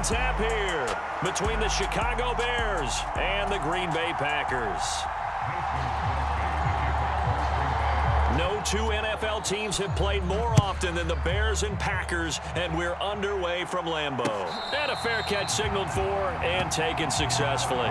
tap here between the Chicago Bears and the Green Bay Packers. No two NFL teams have played more often than the Bears and Packers, and we're underway from Lambeau. And a fair catch signaled for and taken successfully.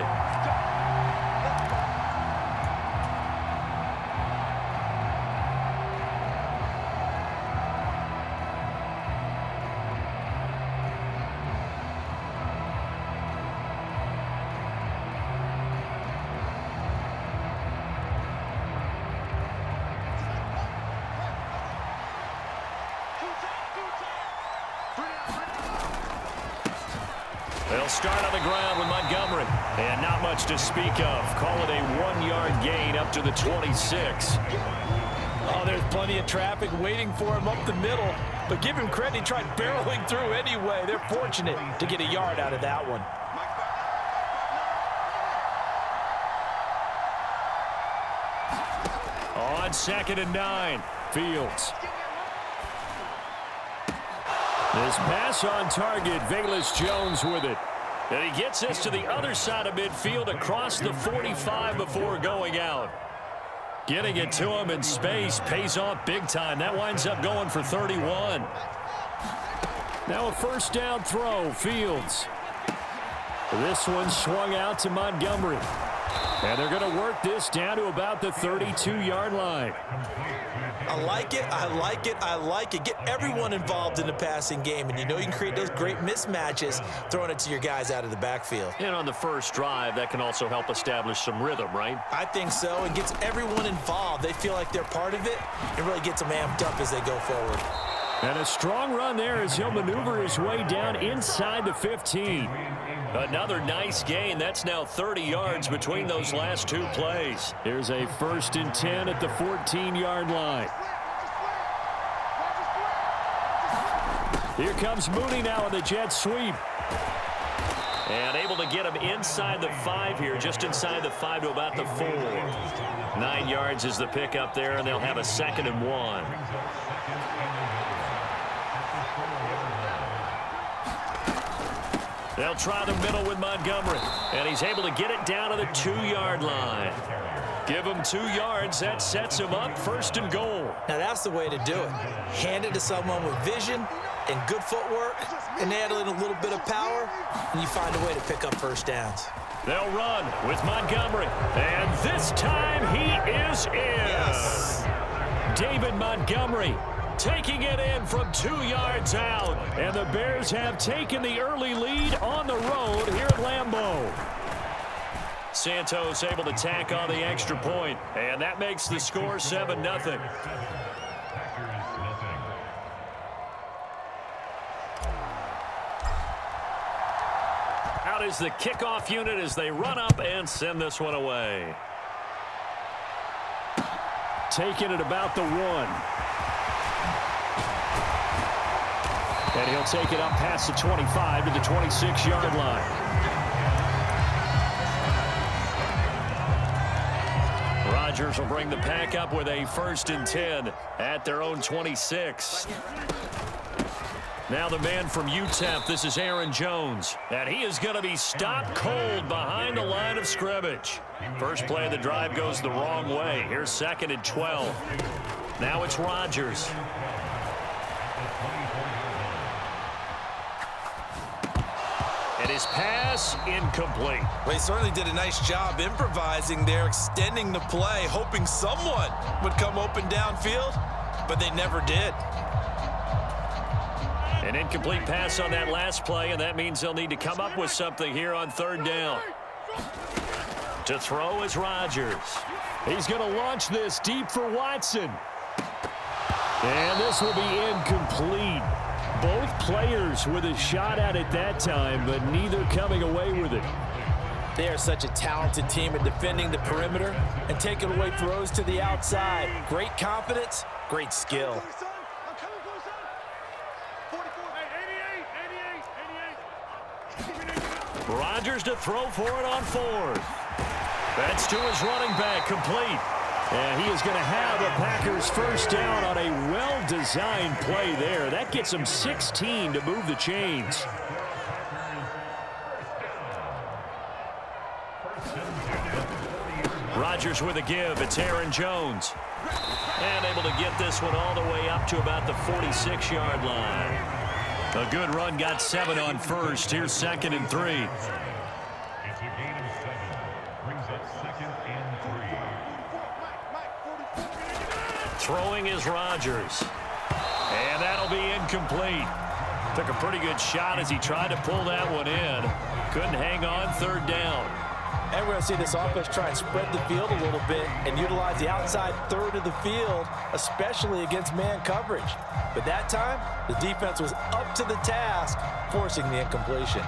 They'll start on the ground with Montgomery. And not much to speak of. Call it a 1-yard gain up to the 26. Oh, there's plenty of traffic waiting for him up the middle. But give him credit, he tried barreling through anyway. They're fortunate to get a yard out of that one. On 2nd and 9, Fields. This pass on target, Velus Jones with it. And he gets this to the other side of midfield across the 45 before going out. Getting it to him in space pays off big time. That winds up going for 31. Now a first down throw, Fields. This one swung out to Montgomery. And they're going to work this down to about the 32-yard line. I like it, I like it, I like it. Get everyone involved in the passing game, and you know you can create those great mismatches throwing it to your guys out of the backfield. And on the first drive, that can also help establish some rhythm, right? I think so. It gets everyone involved. They feel like they're part of it. It really gets them amped up as they go forward. And a strong run there as he'll maneuver his way down inside the 15. Another nice gain. That's now 30 yards between those last two plays. Here's a 1st and 10 at the 14-yard line. Here comes Mooney now in the jet sweep. And able to get him inside the 5 here, just inside the 5 to about the 4. 9 yards is the pickup there, and they'll have a 2nd and 1. They'll try the middle with Montgomery, and he's able to get it down to the 2-yard line. Give him 2 yards. That sets him up 1st and goal. Now that's the way to do it. Hand it to someone with vision and good footwork, and add in a little bit of power, and you find a way to pick up first downs. They'll run with Montgomery, and this time he is in. Yes. David Montgomery taking it in from 2 yards out, and the Bears have taken the early lead on the road here at Lambeau. Santos able to tack on the extra point, and that makes the score 7-0. Out is the kickoff unit as they run up and send this one away. Taking it about the 1. And he'll take it up past the 25 to the 26-yard line. Rodgers will bring the pack up with a 1st and 10 at their own 26. Now the man from UTEP, this is Aaron Jones. And he is going to be stopped cold behind the line of scrimmage. First play of the drive goes the wrong way. Here's 2nd and 12. Now it's Rodgers. And his pass incomplete. Well, he certainly did a nice job improvising there, extending the play, hoping someone would come open downfield, but they never did. An incomplete pass on that last play, and that means they'll need to come up with something here on 3rd down. To throw is Rodgers. He's going to launch this deep for Watson. And this will be incomplete. Both players with a shot at it that time, but neither coming away with it. They are such a talented team at defending the perimeter and taking away throws to the outside. Great confidence, great skill. Rodgers to throw for it on 4th. That's to his running back, complete. And he is going to have a Packers first down on a well-designed play there. That gets him 16 to move the chains. Rodgers with a give. It's Aaron Jones. And able to get this one all the way up to about the 46-yard line. A good run, got 7 on first. Here's 2nd and 3. It's a gain of 7. Brings up 2nd and 3. Throwing is Rodgers. And that'll be incomplete. Took a pretty good shot as he tried to pull that one in. Couldn't hang on, 3rd down. And we're going to see this offense try and spread the field a little bit and utilize the outside third of the field, especially against man coverage. But that time, the defense was up to the task, forcing the incompletion.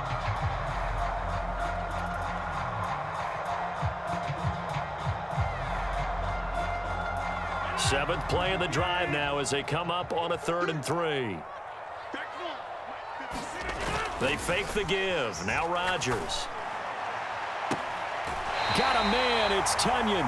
Seventh play of the drive now as they come up on a 3rd and 3. They fake the give. Now Rodgers. Got a man. It's Tunyon.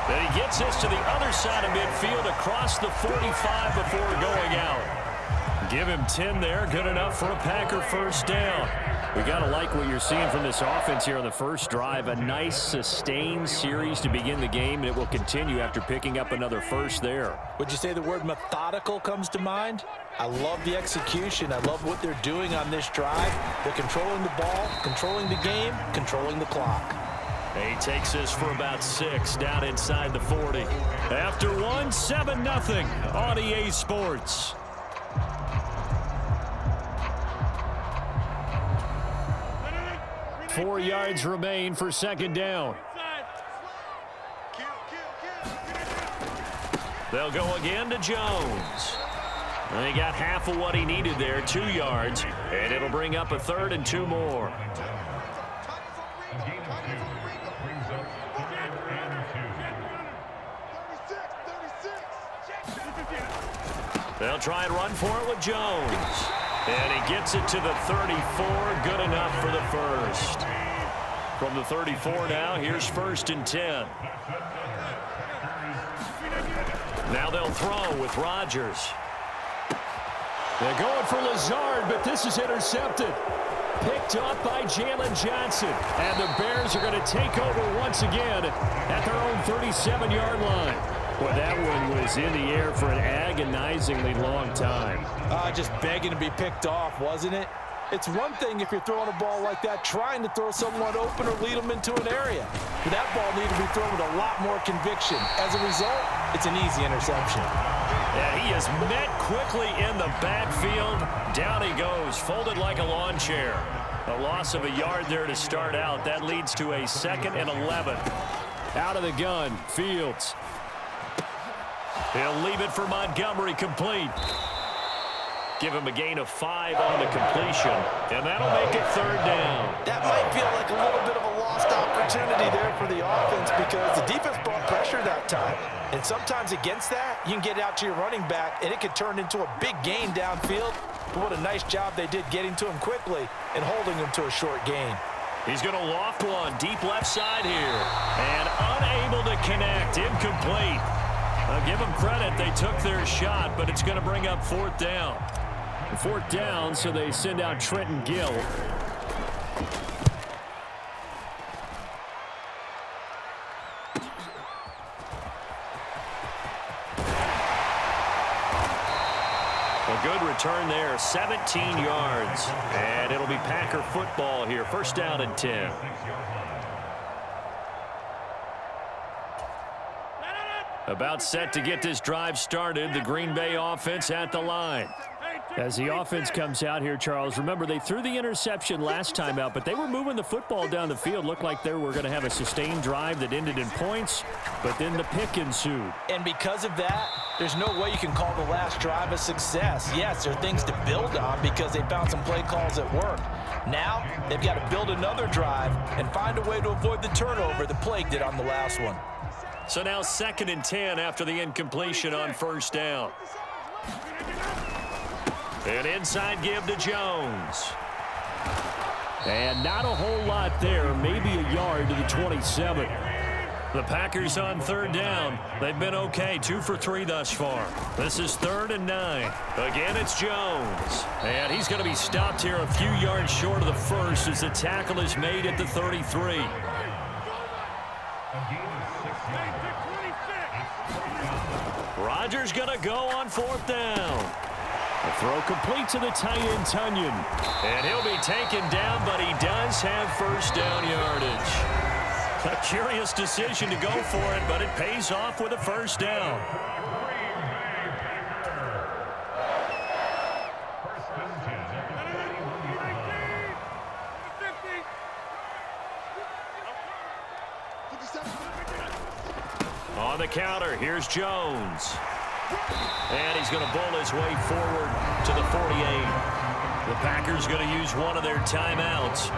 And he gets this to the other side of midfield across the 45 before going out. Give him 10 there. Good enough for a Packer 1st down. We got to like what you're seeing from this offense here on the first drive. A nice, sustained series to begin the game, and it will continue after picking up another first there. Would you say the word methodical comes to mind? I love the execution. I love what they're doing on this drive. They're controlling the ball, controlling the game, controlling the clock. He takes this for about 6 down inside the 40. After one, 7-0 on EA Sports. Four yards remain for 2nd down. They'll go again to Jones. And he got half of what he needed there, 2 yards, and it'll bring up a 3rd and 2 more. They'll try and run for it with Jones. And he gets it to the 34. Good enough for the first. From the 34 now, here's 1st and 10. Now they'll throw with Rodgers. They're going for Lazard, but this is intercepted. Picked up by Jalen Johnson. And the Bears are going to take over once again at their own 37-yard line. Well, that one was in the air for an agonizingly long time. Just begging to be picked off, wasn't it? It's one thing if you're throwing a ball like that, trying to throw someone open or lead them into an area. But that ball needed to be thrown with a lot more conviction. As a result, it's an easy interception. Yeah, he is met quickly in the backfield. Down he goes, folded like a lawn chair. A loss of a yard there to start out. That leads to a 2nd and 11. Out of the gun, Fields. He'll leave it for Montgomery, complete. Give him a gain of 5 on the completion, and that'll make it 3rd down. That might feel like a little bit of a lost opportunity there for the offense because the defense brought pressure that time. And sometimes against that, you can get out to your running back, and it could turn into a big gain downfield. But what a nice job they did getting to him quickly and holding him to a short gain. He's going to loft one deep left side here, and unable to connect, incomplete. I'll give them credit. They took their shot, but it's going to bring up 4th down. 4th down, so they send out Trenton Gill. A good return there, 17 yards. And it'll be Packer football here. 1st down and 10. About set to get this drive started. The Green Bay offense at the line. As the offense comes out here, Charles, remember they threw the interception last time out, but they were moving the football down the field. Looked like they were going to have a sustained drive that ended in points, but then the pick ensued. And because of that, there's no way you can call the last drive a success. Yes, there are things to build on because they found some play calls that worked. Now, they've got to build another drive and find a way to avoid the turnover that plagued it on the last one. So now 2nd and 10 after the incompletion on 1st down. An inside give to Jones. And not a whole lot there, maybe a yard to the 27. The Packers on 3rd down. They've been okay, 2 for 3 thus far. This is 3rd and 9. Again, it's Jones. And he's going to be stopped here a few yards short of the first as the tackle is made at the 33. A gain of 6 yards. Rodgers going to go on 4th down. A throw complete to the tight end, Tunyon. And he'll be taken down, but he does have 1st down yardage. A curious decision to go for it, but it pays off with a 1st down. On the counter, here's Jones. And he's going to bowl his way forward to the 48. The Packers going to use one of their timeouts.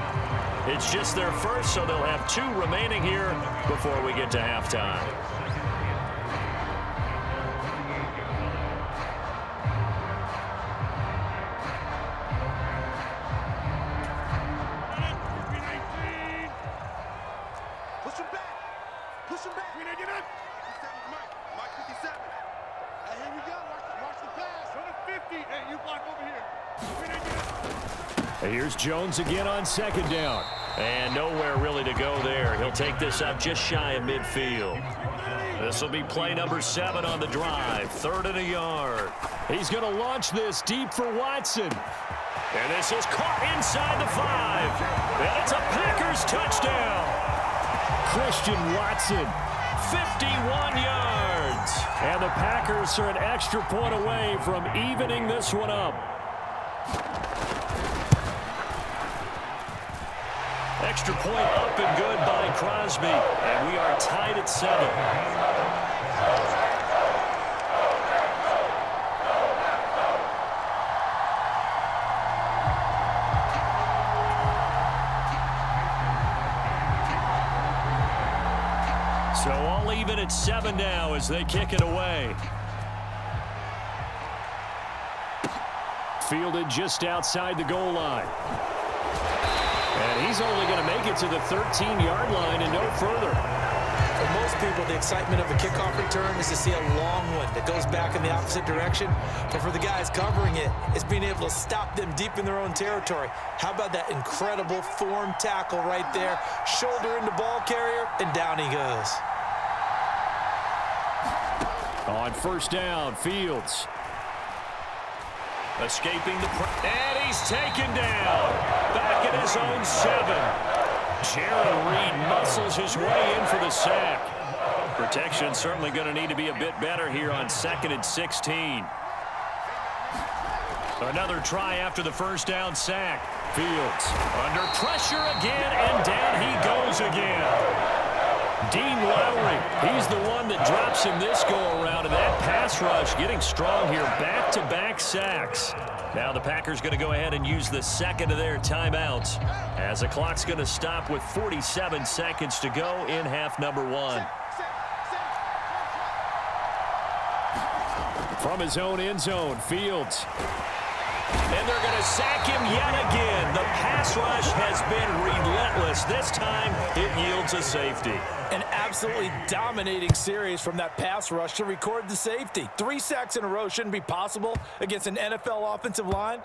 It's just their first, so they'll have 2 remaining here before we get to halftime. Push him back. Push him back. Mike 57. Hey, here we go. Watch the pass. On the 50. Hey, you block over here. Here's Jones again on 2nd down. And nowhere really to go there. He'll take this up just shy of midfield. This will be play number 7 on the drive. 3rd and a yard. He's going to launch this deep for Watson. And this is caught inside the 5. And it's a Packers touchdown. Christian Watson, 51 yards. And the Packers are an extra point away from evening this one up. Extra point up and good by Crosby. And we are tied at 7. So all even at 7 now as they kick it away. Fielded just outside the goal line. And he's only going to make it to the 13-yard line and no further. For most people, the excitement of a kickoff return is to see a long one that goes back in the opposite direction. But for the guys covering it, it's being able to stop them deep in their own territory. How about that incredible form tackle right there? Shoulder into ball carrier, and down he goes. On 1st down, Fields. Escaping the and he's taken down. Back at his own 7. Jaron Reed muscles his way in for the sack. Protection certainly going to need to be a bit better here on 2nd and 16. Another try after the 1st down sack. Fields under pressure again, and down he goes again. Dean Lowry, he's the one that drops him this go-around, and that pass rush getting strong here. Back-to-back sacks. Now the Packers going to go ahead and use the 2nd of their timeouts as the clock's going to stop with 47 seconds to go in half number 1. From his own end zone, Fields. And they're going to sack him yet again. The pass rush has been relentless. This time, it yields a safety. An absolutely dominating series from that pass rush to record the safety. 3 sacks in a row shouldn't be possible against an NFL offensive line.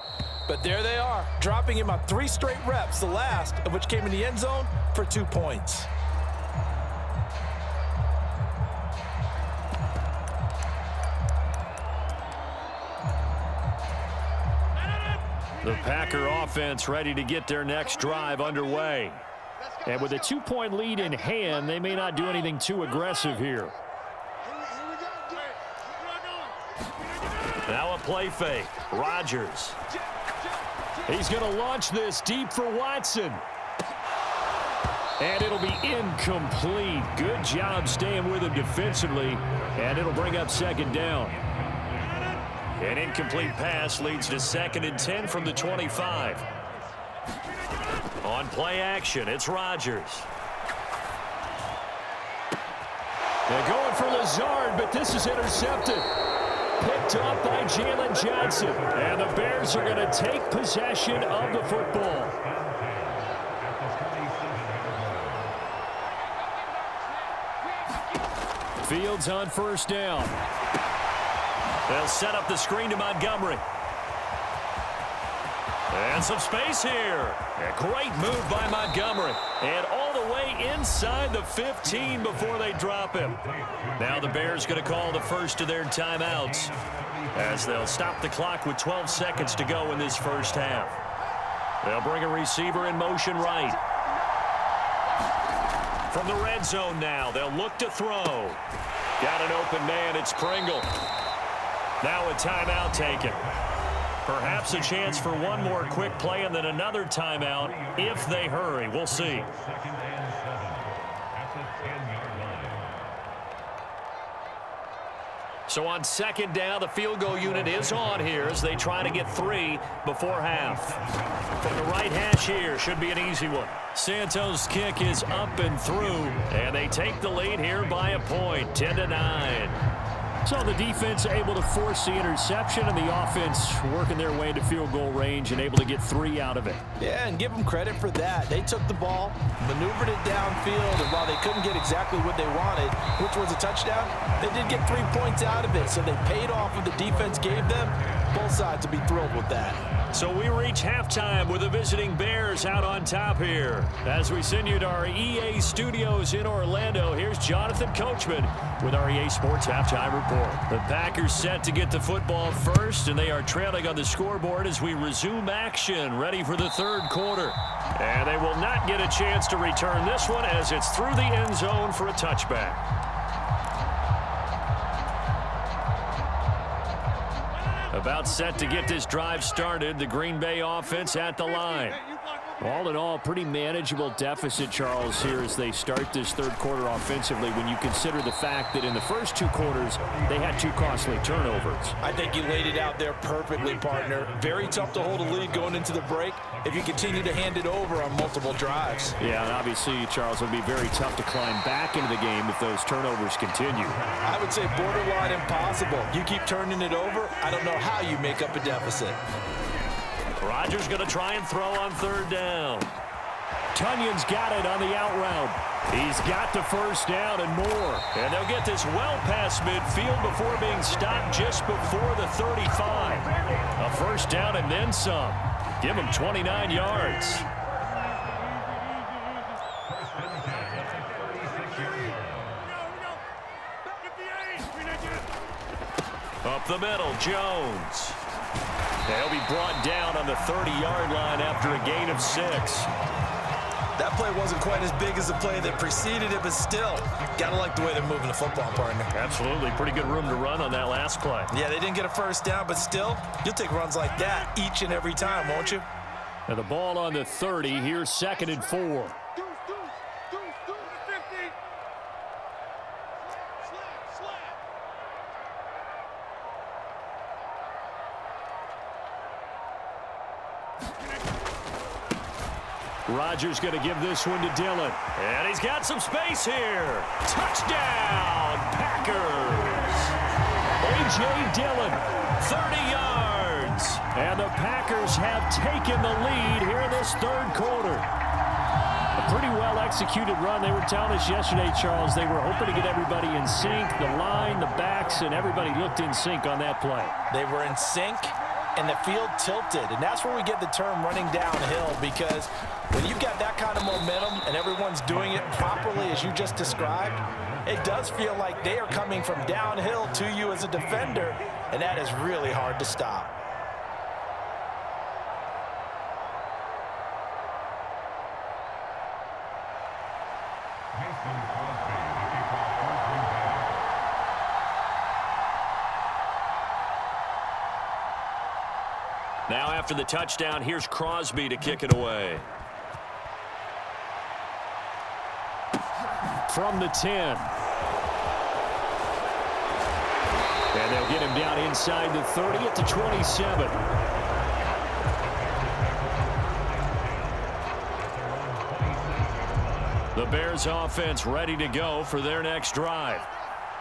But there they are, dropping him on 3 straight reps, the last of which came in the end zone for 2 points. The Packer offense ready to get their next drive underway. And with a 2-point lead in hand, they may not do anything too aggressive here. Now a play fake. Rodgers. He's going to launch this deep for Watson. And it'll be incomplete. Good job staying with him defensively. And it'll bring up 2nd down. An incomplete pass leads to 2nd and 10 from the 25. On play action, it's Rodgers. They're going for Lazard, but this is intercepted. Picked up by Jalen Johnson. And the Bears are going to take possession of the football. Fields on 1st down. They'll set up the screen to Montgomery. And got some space here. A great move by Montgomery. And all the way inside the 15 before they drop him. Now the Bears going to call the first of their timeouts as they'll stop the clock with 12 seconds to go in this first half. They'll bring a receiver in motion right. From the red zone now, they'll look to throw. Got an open man, it's Pringle. Now a timeout taken. Perhaps a chance for one more quick play and then another timeout if they hurry. We'll see. So on second down, the field goal unit is on here as they try to get 3 before half. From the right hash here, should be an easy one. Santos' kick is up and through, and they take the lead here by a point, 10-9. So the defense able to force the interception, and the offense working their way to field goal range and able to get 3 out of it. Yeah, and give them credit for that. They took the ball, maneuvered it downfield, and while they couldn't get exactly what they wanted, which was a touchdown, they did get 3 points out of it. So they paid off what the defense gave them. Both sides will be thrilled with that. So we reach halftime with the visiting Bears out on top here. As we send you to our EA studios in Orlando, here's Jonathan Coachman with our EA Sports Halftime Report. The Packers set to get the football first, and they are trailing on the scoreboard as we resume action, ready for the third quarter. And they will not get a chance to return this one as it's through the end zone for a touchback. About set to get this drive started, the Green Bay offense at the line. All in all, pretty manageable deficit, Charles, here as they start this third quarter offensively when you consider the fact that in the first 2 quarters, they had 2 costly turnovers. I think you laid it out there perfectly, partner. Very tough to hold a lead going into the break if you continue to hand it over on multiple drives. Yeah, and obviously, Charles, it would be very tough to climb back into the game if those turnovers continue. I would say borderline impossible. You keep turning it over, I don't know how you make up a deficit. Rodgers going to try and throw on third down. Tunyon's got it on the out route. He's got the first down and more. And they'll get this well past midfield before being stopped just before the 35. A first down and then some. Give him 29 yards. Up the middle, Jones. They'll be brought down on the 30-yard line after a gain of 6. That play wasn't quite as big as the play that preceded it, but still, gotta like the way they're moving the football, partner. Absolutely. Pretty good room to run on that last play. Yeah, they didn't get a first down, but still, you'll take runs like that each and every time, won't you? And the ball on the 30. Here's 2nd and 4. Rodgers going to give this one to Dillon. And he's got some space here. Touchdown, Packers. A.J. Dillon, 30 yards. And the Packers have taken the lead here in this third quarter. A pretty well-executed run. They were telling us yesterday, Charles, they were hoping to get everybody in sync. The line, the backs, and everybody looked in sync on that play. They were in sync, and the field tilted. And that's where we get the term running downhill, because when you've got that kind of momentum and everyone's doing it properly as you just described, it does feel like they are coming from downhill to you as a defender, and that is really hard to stop. Now after the touchdown, here's Crosby to kick it away. From the 10. And they'll get him down inside the 30 at the 27. The Bears offense ready to go for their next drive.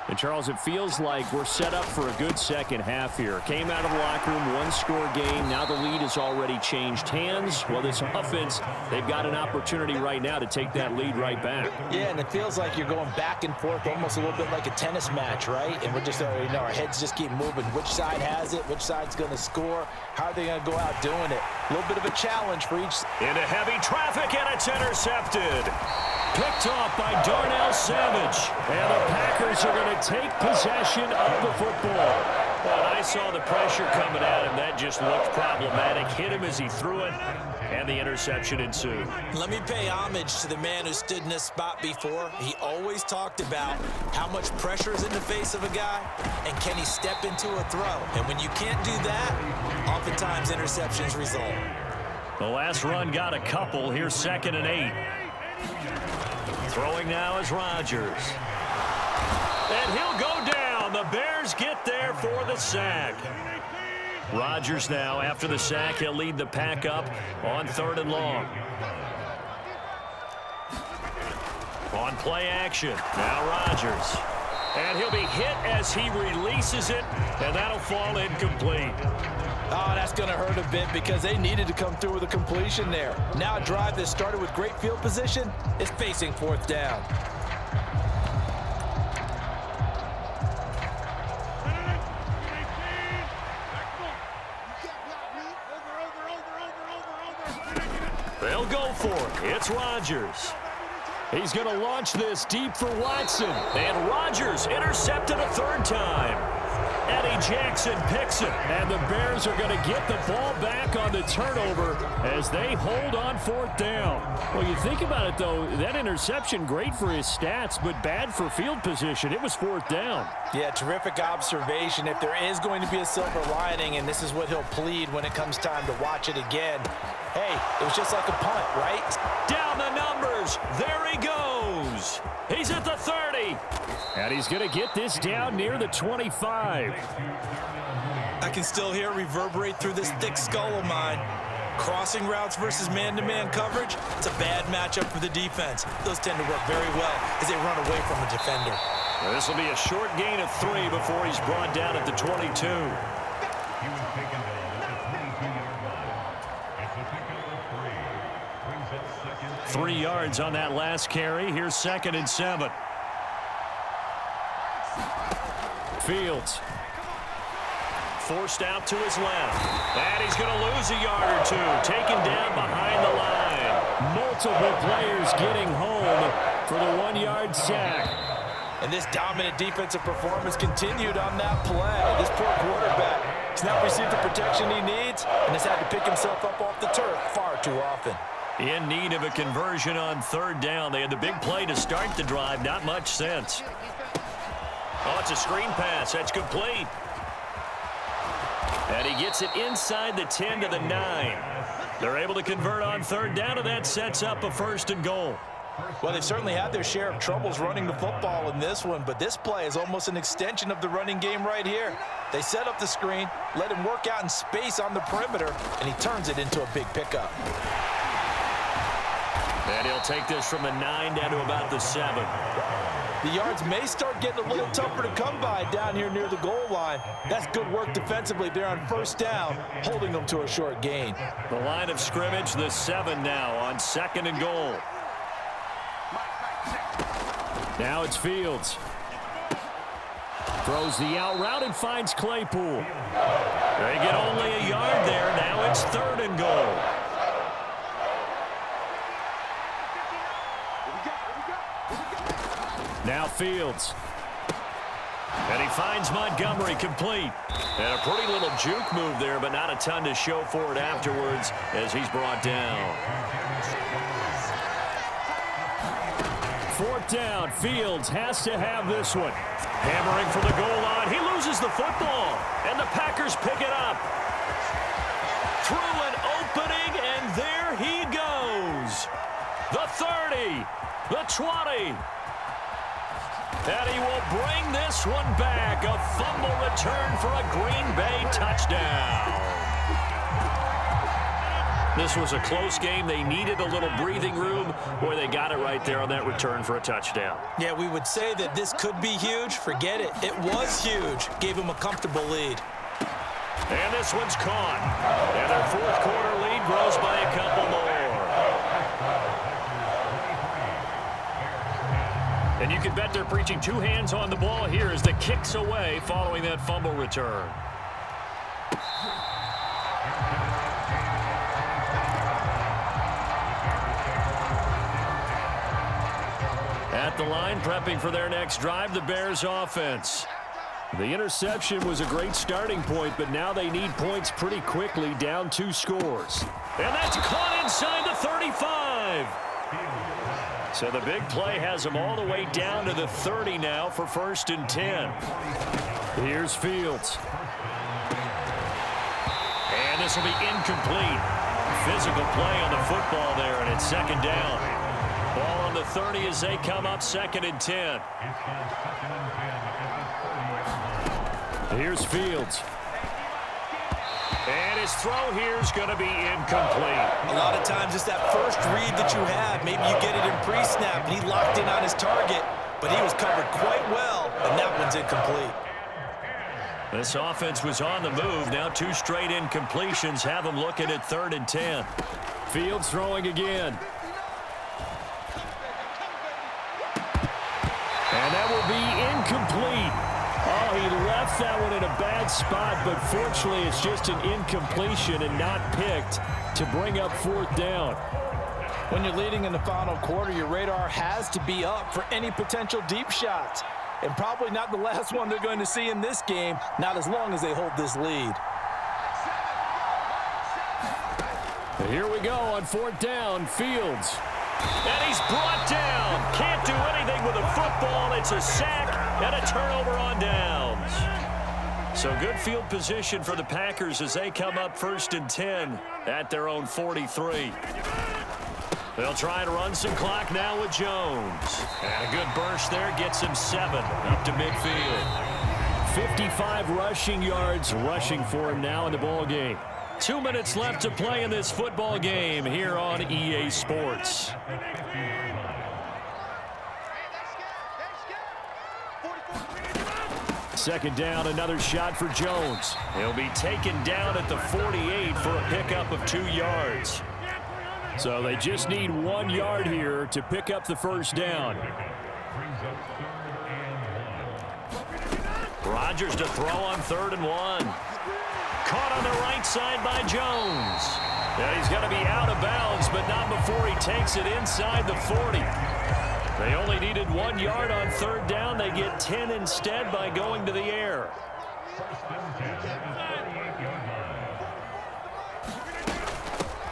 And, Charles, it feels like we're set up for a good second half here. Came out of the locker room, one-score game. Now the lead has already changed hands. Well, this offense, they've got an opportunity right now to take that lead right back. Yeah, and it feels like you're going back and forth almost a little bit like a tennis match, right? And we're just, our heads just keep moving. Which side has it? Which side's going to score? How are they going to go out doing it? A little bit of a challenge for each. Into heavy traffic, and it's intercepted. Picked off by Darnell Savage. And the Packers are going to take possession of the football. But I saw the pressure coming at him. That just looked problematic. Hit him as he threw it, and the interception ensued. Let me pay homage to the man who stood in this spot before. He always talked about how much pressure is in the face of a guy, and can he step into a throw. And when you can't do that, oftentimes interceptions result. The last run got a couple. Here's 2nd and 8. Throwing now is Rodgers. And he'll go down. The Bears get there for the sack. Rodgers now, after the sack, he'll lead the pack up on 3rd and long. On play action, now Rodgers. And he'll be hit as he releases it, and that'll fall incomplete. Oh, that's going to hurt a bit because they needed to come through with a completion there. Now a drive that started with great field position is facing 4th down. They'll go for it. It's Rodgers. He's going to launch this deep for Watson. And Rodgers intercepted a 3rd time. Eddie Jackson picks it. And the Bears are going to get the ball back on the turnover as they hold on 4th down. Well, you think about it, though, that interception, great for his stats, but bad for field position. It was 4th down. Yeah, terrific observation. If there is going to be a silver lining, and this is what he'll plead when it comes time to watch it again, hey, it was just like a punt, right? Down the numbers. There he goes. He's at the 30. And he's going to get this down near the 25. I can still hear it reverberate through this thick skull of mine. Crossing routes versus man-to-man coverage, it's a bad matchup for the defense. Those tend to work very well as they run away from a defender. Well, this will be a short gain of 3 before he's brought down at the 22. He was taken down at the 22-yard line. It's a pickup of 3. Brings up 2nd. 3 yards on that last carry. Here's 2nd and 7. Fields. Forced out to his left. And he's going to lose a yard or 2. Taken down behind the line. Multiple players getting home for the 1-yard sack. And this dominant defensive performance continued on that play. This poor quarterback has not received the protection he needs and has had to pick himself up off the turf far too often. In need of a conversion on 3rd down. They had the big play to start the drive. Not much sense. Oh, it's a screen pass. That's complete. And he gets it inside the 10 to the 9. They're able to convert on 3rd down, and that sets up a 1st and goal. Well, they've certainly had their share of troubles running the football in this one, but this play is almost an extension of the running game right here. They set up the screen, let him work out in space on the perimeter, and he turns it into a big pickup. And he'll take this from the 9 down to about the 7. The yards may start getting a little tougher to come by down here near the goal line. That's good work defensively there on 1st down, holding them to a short gain. The line of scrimmage, the 7 now on 2nd and goal. Now it's Fields. Throws the out route and finds Claypool. They get only a yard there. Now it's 3rd and goal. Now Fields. And he finds Montgomery complete. And a pretty little juke move there, but not a ton to show for it afterwards as he's brought down. 4th down. Fields has to have this one. Hammering for the goal line. He loses the football. And the Packers pick it up. Through an opening, and there he goes. The 30. The 20. And he will bring this one back. A fumble return for a Green Bay touchdown. This was a close game. They needed a little breathing room. Boy, they got it right there on that return for a touchdown. Yeah, we would say that this could be huge. Forget it. It was huge. Gave him a comfortable lead. And this one's caught. And their 4th quarter lead grows by a couple more. And you can bet they're preaching 2 hands on the ball here as the kick's away following that fumble return. the line, prepping for their next drive, the Bears offense. The interception was a great starting point, but now they need points pretty quickly, down 2 scores. And that's caught inside the 35. So the big play has them all the way down to the 30 now for 1st and 10. Here's Fields. And this will be incomplete. Physical play on the football there, and it's 2nd down. Ball on the 30 as they come up 2nd and 10. Here's Fields. And his throw here is going to be incomplete. A lot of times it's that first read that you have. Maybe you get it in pre-snap, and he locked in on his target, but he was covered quite well, and that one's incomplete. This offense was on the move. Now 2 straight incompletions have them looking at 3rd and 10. Fields throwing again. And that will be incomplete. Oh, he left that one in a bad spot, but fortunately it's just an incompletion and not picked to bring up 4th down. When you're leading in the final quarter, your radar has to be up for any potential deep shots. And probably not the last one they're going to see in this game, not as long as they hold this lead. Here we go on 4th down, Fields. And he's brought down. Can't do anything with a football. It's a sack and a turnover on downs. So good field position for the Packers as they come up 1st and 10 at their own 43. They'll try to run some clock now with Jones. And a good burst there gets him 7 up to midfield. 55 rushing yards rushing for him now in the ball game. 2 minutes left to play in this football game here on EA Sports. Second down, another shot for Jones. He'll be taken down at the 48 for a pickup of 2 yards. So they just need 1 yard here to pick up the 1st down. Rodgers to throw on 3rd and 1. Caught on the right side by Jones. And he's going to be out of bounds, but not before he takes it inside the 40. They only needed 1 yard on 3rd down. They get 10 instead by going to the air.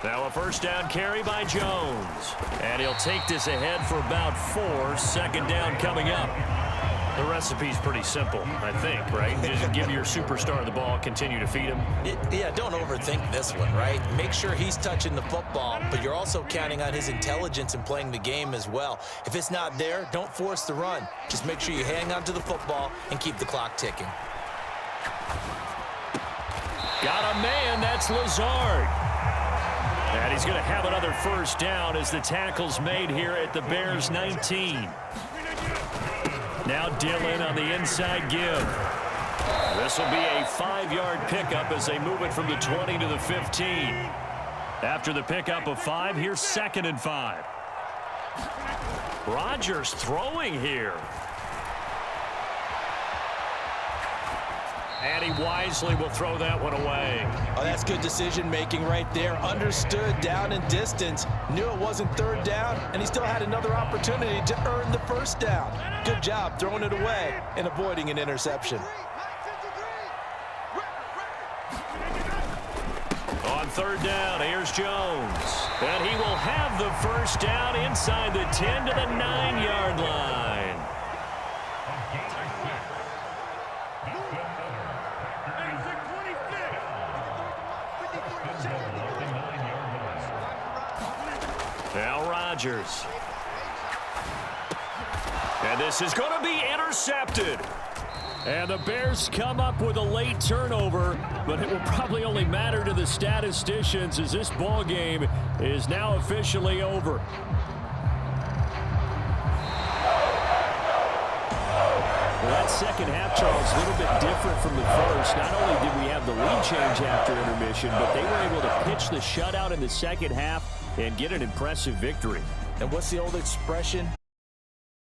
Now a 1st down carry by Jones. And he'll take this ahead for about 4. 2nd down coming up. The recipe's pretty simple, I think, right? Just give your superstar the ball, continue to feed him. Yeah, don't overthink this one, right? Make sure he's touching the football, but you're also counting on his intelligence in playing the game as well. If it's not there, don't force the run. Just make sure you hang on to the football and keep the clock ticking. Got a man, that's Lazard. And he's going to have another 1st down as the tackle's made here at the Bears 19. Now Dillon on the inside give. This will be a 5-yard pickup as they move it from the 20 to the 15. After the pickup of 5, here's 2nd and 5. Rodgers throwing here. And he wisely will throw that one away. Oh, that's good decision-making right there. Understood down and distance. Knew it wasn't 3rd down, and he still had another opportunity to earn the 1st down. Good job throwing it away and avoiding an interception. On 3rd down, here's Jones. And he will have the 1st down inside the 10 to the 9-yard line. Now Rodgers. And this is going to be intercepted. And the Bears come up with a late turnover, but it will probably only matter to the statisticians as this ball game is now officially over. Well, that second half, Charles, a little bit different from the first. Not only did we have the lead change after intermission, but they were able to pitch the shutout in the second half and get an impressive victory. And what's the old expression?